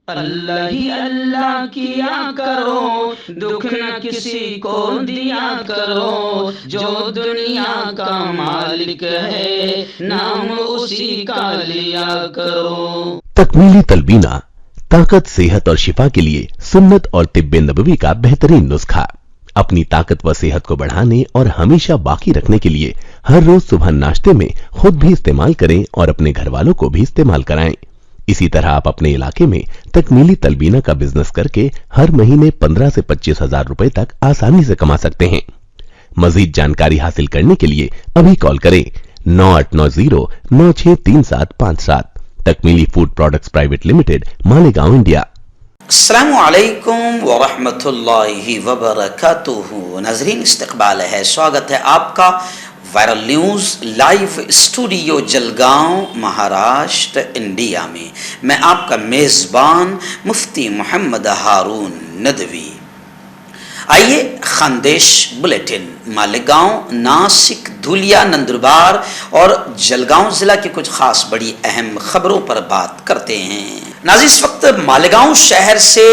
اللہ ہی اللہ کیا کرو، دکھ نہ کسی کو دیا کرو، جو دنیا کا مالک ہے نام اسی کا لیا کرو۔ تکمیلی تلبینہ طاقت، صحت اور شفا کے لیے سنت اور طب نبوی کا بہترین نسخہ۔ اپنی طاقت و صحت کو بڑھانے اور ہمیشہ باقی رکھنے کے لیے ہر روز صبح ناشتے میں خود بھی استعمال کریں اور اپنے گھر والوں کو بھی استعمال کرائیں۔ اسی طرح آپ اپنے علاقے میں تکمیلی تلبینہ کا بزنس کر کے ہر مہینے 15 سے 25 ہزار روپے تک آسانی سے کما سکتے ہیں۔ مزید جانکاری حاصل کرنے کے لیے ابھی کال کریں 9890963757۔ Takmili food products private limited, Malegaon, India. السلام علیکم ورحمۃ اللہ وبرکاتہ۔ ناظرین، استقبال ہے، سواگت ہے آپ کا viral news live studio Jalgaon, Maharashtra, India میں۔ میں آپ کا میزبان مفتی محمد ہارون ندوی۔ آئیے خاندیش بلیٹن مالیگاؤں، ناسک، دھولیا، نندربار اور جلگاؤں ضلع کے کچھ خاص بڑی اہم خبروں پر بات کرتے ہیں۔ ناظرین، اس وقت مالیگاؤں شہر سے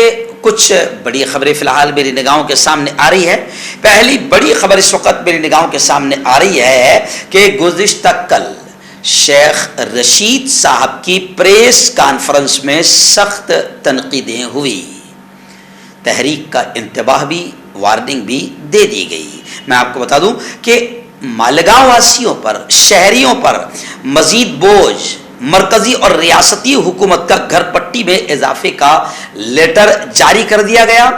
کچھ بڑی خبریں فی الحال میری نگاہوں کے سامنے آ رہی ہے۔ پہلی بڑی خبر اس وقت میری نگاہوں کے سامنے آ رہی ہے کہ گزشتہ کل شیخ رشید صاحب کی پریس کانفرنس میں سخت تنقیدیں ہوئی، تحریک کا انتباہ بھی، وارننگ بھی دے دی گئی۔ میں آپ کو بتا دوں کہ مالیگاؤں واسیوں پر، شہریوں پر مزید بوجھ مرکزی اور ریاستی حکومت کا گھر پٹی میں اضافے کا لیٹر جاری کر دیا گیا۔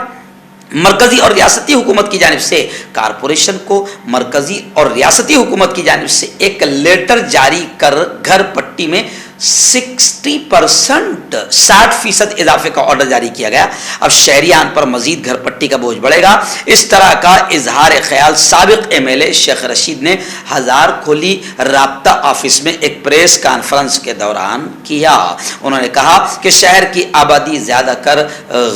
مرکزی اور ریاستی حکومت کی جانب سے کارپوریشن کو مرکزی اور ریاستی حکومت کی جانب سے ایک لیٹر جاری کر گھر پٹی میں 60% اضافے کا آرڈر جاری کیا گیا۔ اب شہریان پر مزید گھر پٹی کا بوجھ بڑھے گا۔ اس طرح کا اظہار خیال سابق M L A Sheikh Rashid نے ہزار کھولی رابطہ آفس میں ایک پریس کانفرنس کے دوران کیا۔ انہوں نے کہا کہ شہر کی آبادی زیادہ کر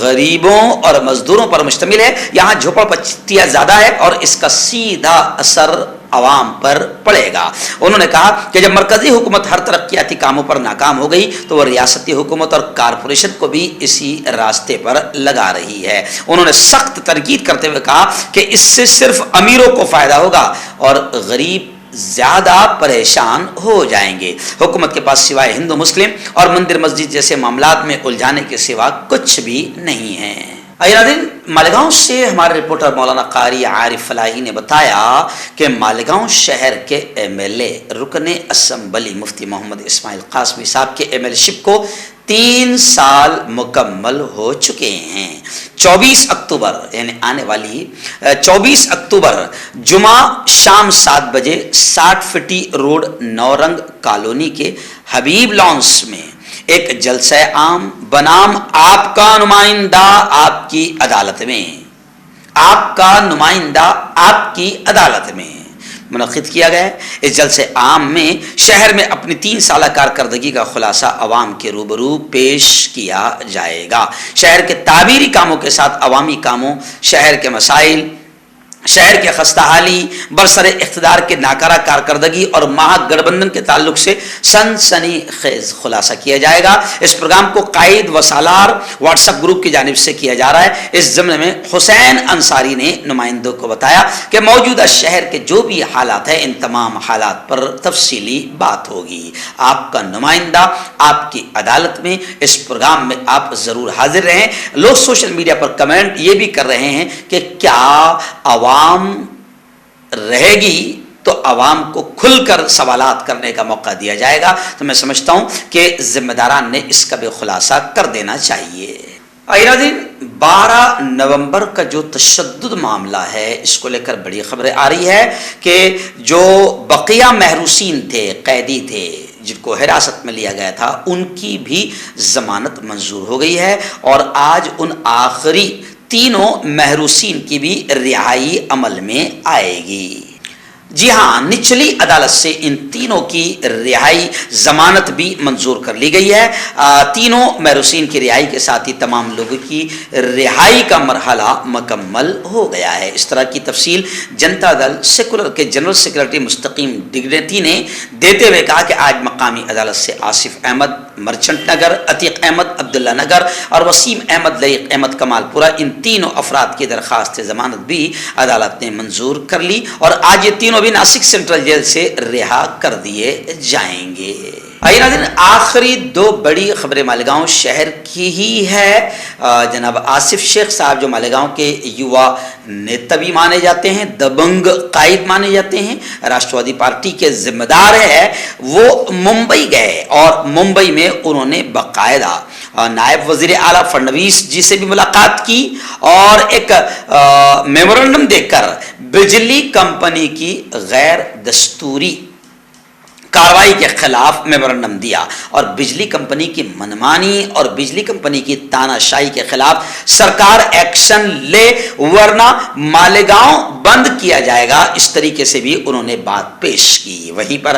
غریبوں اور مزدوروں پر مشتمل ہے، یہاں جھوپڑ پٹیاں زیادہ ہے اور اس کا سیدھا اثر عوام پر پڑے گا۔ انہوں نے کہا کہ جب مرکزی حکومت ہر ترقیاتی کاموں پر ناکام ہو گئی تو وہ ریاستی حکومت اور کارپوریشن کو بھی اسی راستے پر لگا رہی ہے۔ انہوں نے سخت تنقید کرتے ہوئے کہا کہ اس سے صرف امیروں کو فائدہ ہوگا اور غریب زیادہ پریشان ہو جائیں گے۔ حکومت کے پاس سوائے ہندو مسلم اور مندر مسجد جیسے معاملات میں الجھانے کے سوا کچھ بھی نہیں ہے۔ ناظرین، مالیگاؤں سے ہمارے رپورٹر مولانا قاری عارف فلاحی نے بتایا کہ مالیگاؤں شہر کے ایم ایل اے رکن اسمبلی مفتی محمد اسماعیل قاسمی صاحب کے ایم ایل شپ کو 3 سال مکمل ہو چکے ہیں۔ 24 اکتوبر یعنی آنے والی 24 اکتوبر جمعہ شام 7 بجے 60 فٹی روڈ نورنگ کالونی کے حبیب لانس میں ایک جلسہ عام بنام آپ کا نمائندہ آپ کی عدالت میں، آپ کا نمائندہ آپ کی عدالت میں منعقد کیا گیا ہے۔ اس جلسے عام میں شہر میں اپنی 3 سالہ کارکردگی کا خلاصہ عوام کے روبرو پیش کیا جائے گا۔ شہر کے تعمیری کاموں کے ساتھ عوامی کاموں، شہر کے مسائل، شہر کے خستہ حالی، برسر اقتدار کے ناکارہ کارکردگی اور مہا گٹھ بندھن کے تعلق سے سنسنی خیز خلاصہ کیا جائے گا۔ اس پروگرام کو قائد و سالار واٹس ایپ گروپ کی جانب سے کیا جا رہا ہے۔ اس ضمن میں حسین انصاری نے نمائندوں کو بتایا کہ موجودہ شہر کے جو بھی حالات ہیں، ان تمام حالات پر تفصیلی بات ہوگی۔ آپ کا نمائندہ آپ کی عدالت میں، اس پروگرام میں آپ ضرور حاضر رہیں۔ لوگ سوشل میڈیا پر کمنٹ یہ بھی کر رہے ہیں کہ کیا عوام رہے گی تو عوام کو کھل کر سوالات کرنے کا موقع دیا جائے گا؟ تو میں سمجھتا ہوں کہ ذمہ داران نے اس کا بھی خلاصہ کر دینا چاہیے۔ ناظرین، 12 نومبر کا جو تشدد معاملہ ہے، اس کو لے کر بڑی خبریں آ رہی ہے کہ جو بقیہ محروسین تھے، قیدی تھے جن کو حراست میں لیا گیا تھا، ان کی بھی ضمانت منظور ہو گئی ہے اور آج ان آخری 3 محروسین کی بھی رہائی عمل میں آئے گی۔ جی ہاں، نچلی عدالت سے ان 3 کی رہائی ضمانت بھی منظور کر لی گئی ہے۔ 3 محروسین کی رہائی کے ساتھ ہی تمام لوگوں کی رہائی کا مرحلہ مکمل ہو گیا ہے۔ اس طرح کی تفصیل جنتا دل سیکولر کے جنرل سیکریٹری مستقیم ڈگنیتی نے دیتے ہوئے کہا کہ آج مقامی عدالت سے آصف احمد مرچنٹ نگر، عتیق احمد عبداللہ نگر اور وسیم احمد لئیق احمد کمال پورہ، ان تینوں افراد کی درخواست ضمانت بھی عدالت نے منظور کر لی اور آج یہ تینوں بھی ناسک سینٹرل جیل سے رہا کر دیے جائیں گے۔ آئیے ناظرین، آخری دو بڑی خبریں مالیگاؤں شہر کی ہی ہے۔ جناب آصف شیخ صاحب جو مالیگاؤں کے یووا نیتا بھی مانے جاتے ہیں، دبنگ قائد مانے جاتے ہیں، راشٹروادی پارٹی کے ذمہ دار ہے، وہ ممبئی گئے اور ممبئی میں انہوں نے باقاعدہ نائب وزیر اعلیٰ فڈنویس جی سے بھی ملاقات کی اور ایک میمورنڈم دے کر بجلی کمپنی کی غیر دستوری کاروائی کے خلاف میمورنڈم دیا اور بجلی کمپنی کی منمانی اور بجلی کمپنی کی تاناشاہی کے خلاف سرکار ایکشن لے ورنہ مالیگاؤں بند کیا جائے گا، اس طریقے سے بھی انہوں نے بات پیش کی۔ وہیں پر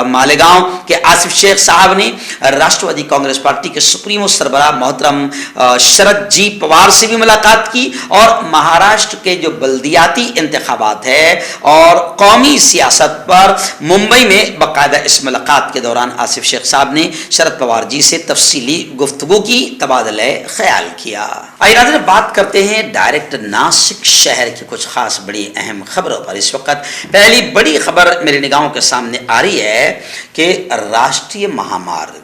مالیگاؤں کے آصف شیخ صاحب نے راشٹروادی کانگریس پارٹی کے سپریمو سربراہ محترم شرد جی پوار سے بھی ملاقات کی اور مہاراشٹر کے جو بلدیاتی انتخابات ہے اور قومی سیاست پر ممبئی میں باقاعدہ اس ملاقات کے دوران آصف شیخ صاحب نے شرد پوار جی سے تفصیلی گفتگو کی، تبادلہ خیال کیا۔ آئیے ناظرین، بات کرتے ہیں ڈائریکٹ ناسک شہر کی کچھ خاص بڑی اہم خبروں پر۔ اس وقت پہلی بڑی خبر میری نگاہوں کے سامنے آ رہی ہے کہ راشٹریہ مہامارگ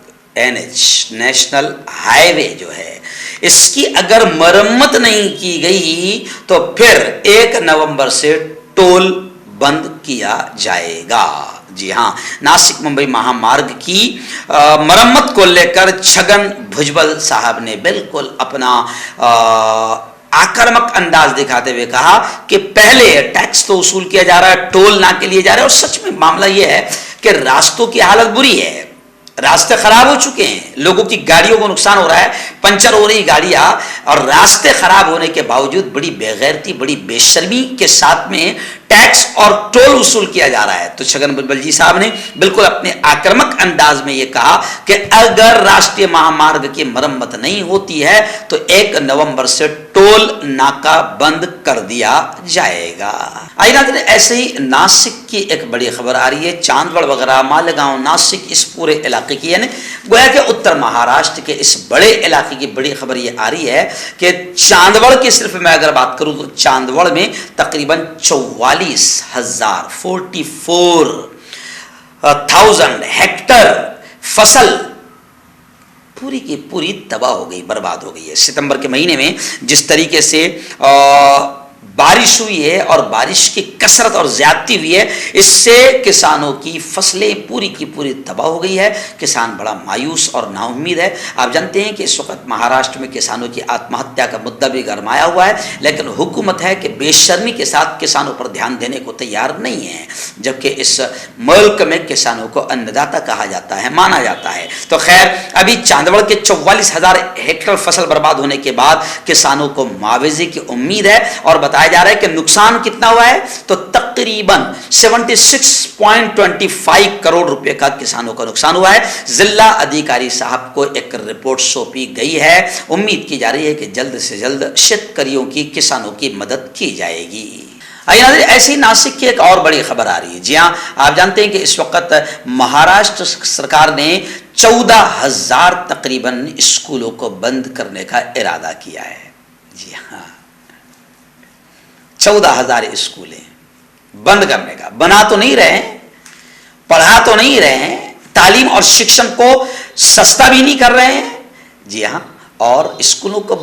NH نیشنل ہائی وے جو ہے، اس کی اگر مرمت نہیں کی گئی تو پھر 1 نومبر سے ٹول بند کیا جائے گا۔ جی ہاں، ناسک ممبئی مہامارگ کی مرمت کو لے کر چھگن بھجبل صاحب نے بالکل اپنا آکرمک انداز دکھاتے ہوئے کہا کہ پہلے ٹیکس تو وصول کیا جا رہا ہے، ٹول نہ کے لیے جا رہا ہے، اور سچ میں معاملہ یہ ہے کہ راستوں کی حالت بری ہے، راستے خراب ہو چکے ہیں، لوگوں کی گاڑیوں کو نقصان ہو رہا ہے، پنچر ہو رہی گاڑیاں، اور راستے خراب ہونے کے باوجود بڑی بے غیرتی، بڑی بے شرمی کے ساتھ میں ٹیکس اور ٹول وصول کیا جا رہا ہے۔ تو چھگن بھجبل جی صاحب نے بالکل اپنے آکرمک انداز میں یہ کہا کہ اگر راشٹریہ مہامارگ کی مرمت نہیں ہوتی ہے تو 1 نومبر سے ٹول ناکہ بند کر دیا جائے گا۔ آئیے ناظرین، ایسے ہی ناسک کی ایک بڑی خبر آ رہی ہے، چاندوڑ وغیرہ، مالیگاؤں، ناسک، اس پورے علاقے کی، یعنی گویا کہ اتر مہاراشٹر کے اس بڑے علاقے کی بڑی خبر یہ آ رہی ہے کہ چاندوڑ کی صرف میں اگر بات کروں تو چاندوڑ میں تقریباً 44,000 ہیکٹر فصل پوری کی پوری تباہ ہو گئی، برباد ہو گئی ہے۔ ستمبر کے مہینے میں جس طریقے سے بارش ہوئی ہے اور بارش کی کثرت اور زیادتی ہوئی ہے، اس سے کسانوں کی فصلیں پوری کی پوری تباہ ہو گئی ہے۔ کسان بڑا مایوس اور نا امید ہے۔ آپ جانتے ہیں کہ اس وقت مہاراشٹر میں کسانوں کی آتم ہتیا کا مدعا بھی گرمایا ہوا ہے، لیکن حکومت ہے کہ بے شرمی کے ساتھ کسانوں پر دھیان دینے کو تیار نہیں ہے، جبکہ اس ملک میں کسانوں کو انّداتا کہا جاتا ہے، مانا جاتا ہے۔ تو خیر، ابھی چاندوڑ کے 44,000 ہیکٹر فصل برباد ہونے کے بعد کسانوں کو معاوضے کی امید ہے اور بتایا جا رہا ہے کہ نقصان کتنا ہوا ہے تو تقریباً 76.25 کروڑ روپے کا کسانوں کا نقصان ہوا ہے۔ ضلع ادھیکاری صاحب کو ایک رپورٹ سونپی گئی ہے۔ امید کی جا رہی ہے کہ جلد سے جلد شتکریوں کی، کسانوں کی مدد کی جائے گی۔ ایسے ہی ناسک کی ایک اور بڑی خبر آ رہی ہے۔ جی ہاں، آپ جانتے ہیں کہ اس وقت مہاراشٹر سرکار نے 14,000 تقریباً اسکولوں کو بند کرنے کا ارادہ کیا ہے۔ جی ہاں، 14,000 اسکولیں بند کرنے کا، بنا تو نہیں رہے ہیں، پڑھا تو نہیں رہے ہیں، تعلیم اور شکشن کو سستا بھی نہیں کر رہے ہیں، جی ہاں، اور اسکولوں کو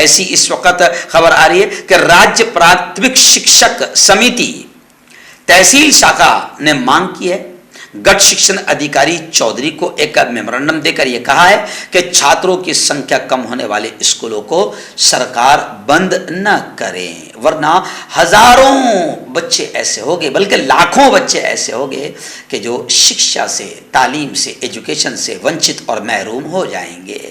ایسی اس وقت خبر آ رہی ہے کہ راجیہ پراتمک شکشک سمیتی تحصیل شاخا نے مانگ کی ہے، گٹ شکشن ادھیکاری چودھری کو ایک میمورنڈم دے کر یہ کہا ہے کہ چھاتروں کی سنکھیا کم ہونے والے اسکولوں کو سرکار بند نہ کریں، ورنہ ہزاروں بچے ایسے ہوگے، بلکہ لاکھوں بچے ایسے ہوگے کہ جو شکشا سے، تعلیم سے، ایجوکیشن سے ونچت اور محروم ہو جائیں گے۔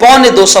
250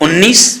19,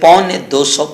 250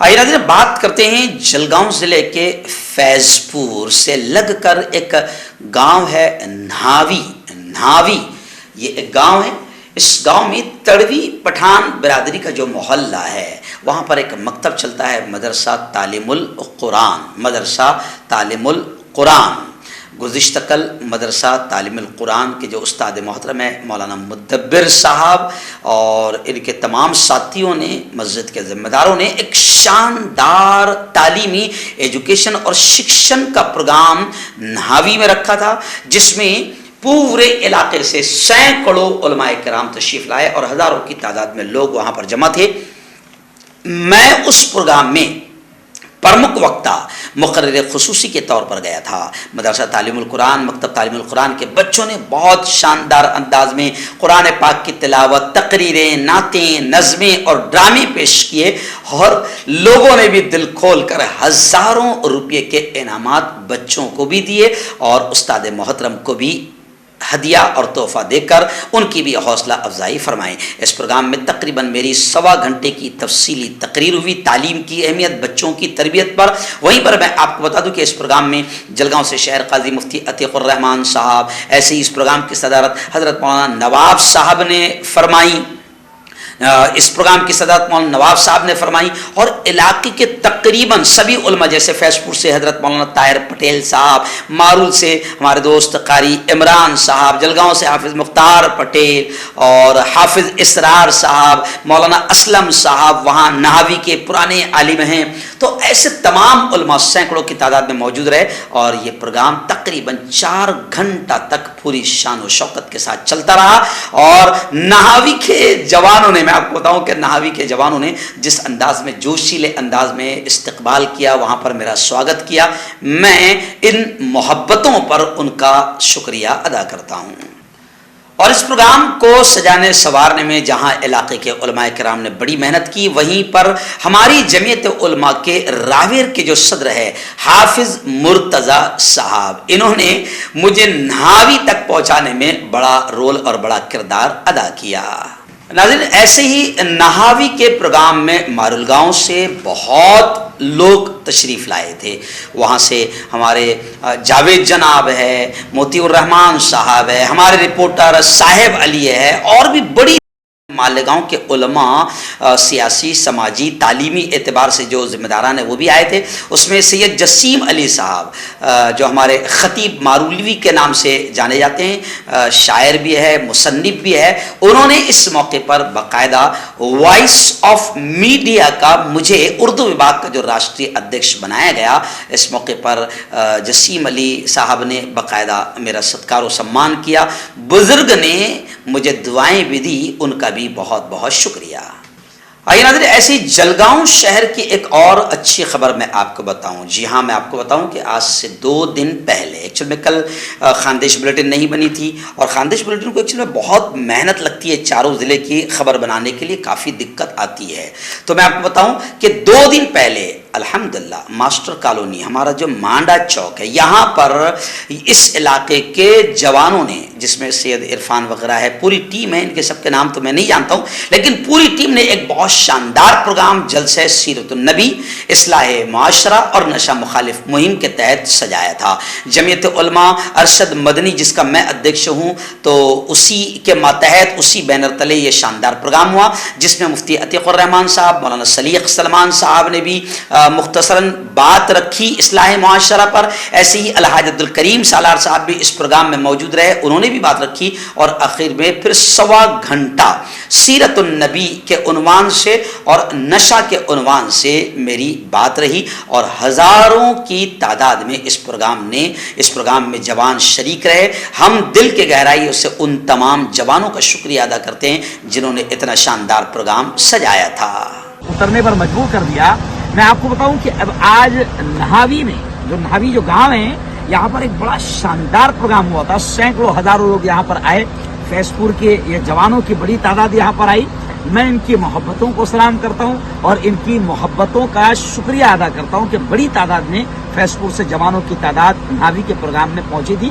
آئیے ناظرین بات کرتے ہیں جلگاؤں ضلع کے فیض پور سے لگ کر ایک گاؤں ہے نہاوی. یہ ایک گاؤں ہے. اس گاؤں میں تڑوی پٹھان برادری کا جو محلہ ہے وہاں پر ایک مکتب چلتا ہے مدرسہ تعلیم القرآن. گزشتہ کل مدرسہ تعلیم القرآن کے جو استاد محترم ہیں مولانا مدبر صاحب اور ان کے تمام ساتھیوں نے مسجد کے ذمہ داروں نے ایک شاندار تعلیمی ایجوکیشن اور شکشن کا پروگرام نہاوی میں رکھا تھا، جس میں پورے علاقے سے سینکڑوں علماء کرام تشریف لائے اور ہزاروں کی تعداد میں لوگ وہاں پر جمع تھے. میں اس پروگرام میں پرمکھ وقتہ مقرر خصوصی کے طور پر گیا تھا. مدرسہ تعلیم القرآن مکتب تعلیم القرآن کے بچوں نے بہت شاندار انداز میں قرآن پاک کی تلاوت، تقریریں، نعتیں، نظمیں اور ڈرامے پیش کیے اور لوگوں نے بھی دل کھول کر ہزاروں روپے کے انعامات بچوں کو بھی دیے اور استاد محترم کو بھی ہدیہ اور تحفہ دے کر ان کی بھی حوصلہ افزائی فرمائیں. اس پروگرام میں تقریباً میری 1.25 گھنٹے کی تفصیلی تقریر ہوئی تعلیم کی اہمیت، بچوں کی تربیت پر. وہیں پر میں آپ کو بتا دوں کہ اس پروگرام میں جلگاؤں سے شہر قاضی مفتی عتیق الرحمان صاحب، ایسے ہی اس پروگرام کی صدارت حضرت مولانا نواب صاحب نے فرمائی. اس پروگرام کی صدارت مولانا نواب صاحب نے فرمائی اور علاقے کے تقریباً سبھی علماء، جیسے فیض پور سے حضرت مولانا طاہر پٹیل صاحب، مارول سے ہمارے دوست قاری عمران صاحب، جلگاؤں سے حافظ مختار پٹیل اور حافظ اسرار صاحب، مولانا اسلم صاحب وہاں نہاوی کے پرانے عالم ہیں. تو ایسے تمام علماء سینکڑوں کی تعداد میں موجود رہے اور یہ پروگرام تقریباً 4 گھنٹہ تک پوری شان و شوکت کے ساتھ چلتا رہا. اور نہاوی کے جوانوں نے، میں آپ کو بتاؤں کہ نہاوی کے جوانوں نے جس انداز میں، جوشیلے انداز میں استقبال کیا، وہاں پر میرا سواگت کیا، میں ان محبتوں پر ان کا شکریہ ادا کرتا ہوں. اور اس پروگرام کو سجانے سنوارنے میں جہاں علاقے کے علماء کرام نے بڑی محنت کی، وہیں پر ہماری جمعیت علماء کے راویر کے جو صدر ہے حافظ مرتضی صاحب، انہوں نے مجھے نہاوی تک پہنچانے میں بڑا رول اور بڑا کردار ادا کیا. ناظرین ایسے ہی نہاوی کے پروگرام میں مارول گاؤں سے بہت لوگ تشریف لائے تھے. وہاں سے ہمارے جاوید جناب ہے، موتی الرحمان صاحب ہے، ہمارے رپورٹر صاحب علی ہے اور بھی بڑی مالیگاؤں کے علماء سیاسی، سماجی، تعلیمی اعتبار سے جو ذمہ داران ہیں وہ بھی آئے تھے. اس میں سید جسیم علی صاحب جو ہمارے خطیب مارولوی کے نام سے جانے جاتے ہیں، شاعر بھی ہے، مصنف بھی ہے، انہوں نے اس موقع پر باقاعدہ وائس آف میڈیا کا مجھے اردو وبھاگ کا جو راشٹری ادھیکش بنایا گیا، اس موقع پر جسیم علی صاحب نے باقاعدہ میرا ستکار و سمان کیا. بزرگ نے مجھے دعائیں بھی دی، ان کا بھی بہت بہت شکریہ. آئیے ناظرین ایسی جلگاؤں شہر کی ایک اور اچھی خبر میں آپ کو بتاؤں. جی ہاں، میں آپ کو بتاؤں کہ آج سے 2 دن پہلے ایکچوئل میں کل خاندیش بلیٹن نہیں بنی تھی اور خاندیش بلیٹن کو ایکچوئل میں بہت محنت لگتی ہے، چاروں ضلع کی خبر بنانے کے لیے کافی دقت آتی ہے. تو میں آپ کو بتاؤں کہ 2 دن پہلے الحمدللہ ماسٹر کالونی، ہمارا جو مانڈا چوک ہے، یہاں پر اس علاقے کے جوانوں نے، جس میں سید عرفان وغیرہ ہے، پوری ٹیم ہے، ان کے سب کے نام تو میں نہیں جانتا ہوں، لیکن پوری ٹیم نے ایک بہت شاندار پروگرام جلسہ سیرت النبی، اصلاح معاشرہ اور نشہ مخالف مہم کے تحت سجایا تھا. جمعیت علماء ارشد مدنی جس کا میں ادھیکش ہوں، تو اسی کے ماتحت، اسی بینر تلے یہ شاندار پروگرام ہوا، جس میں مفتی عتیق الرحمان صاحب، مولانا سلیق سلمان صاحب نے بھی مختصراً بات رکھی اصلاح معاشرہ پر. ایسے ہی الحاج عبد الکریم سالار صاحب بھی اس پروگرام میں موجود رہے، انہوں نے بھی بات رکھی. اور آخر میں پھر 1.25 گھنٹہ سیرت النبی کے عنوان سے اور نشہ کے عنوان سے میری بات رہی اور ہزاروں کی تعداد میں اس پروگرام میں جوان شریک رہے. ہم دل کے گہرائیوں سے ان تمام جوانوں کا شکریہ ادا کرتے ہیں جنہوں نے اتنا شاندار پروگرام سجایا تھا. اترنے پر مجبور کر دیا. میں آپ کو بتاؤں کہ اب آج نہاوی میں نہاوی جو گاؤں ہے، یہاں پر ایک بڑا شاندار پروگرام ہوا تھا. سینکڑوں ہزاروں لوگ یہاں پر آئے. فیض پور کے یہ جوانوں کی بڑی تعداد یہاں پر آئی. میں ان کی محبتوں کو سلام کرتا ہوں اور ان کی محبتوں کا شکریہ ادا کرتا ہوں کہ بڑی تعداد میں فیض پور سے جوانوں کی تعداد نہاوی کے پروگرام میں پہنچی تھی.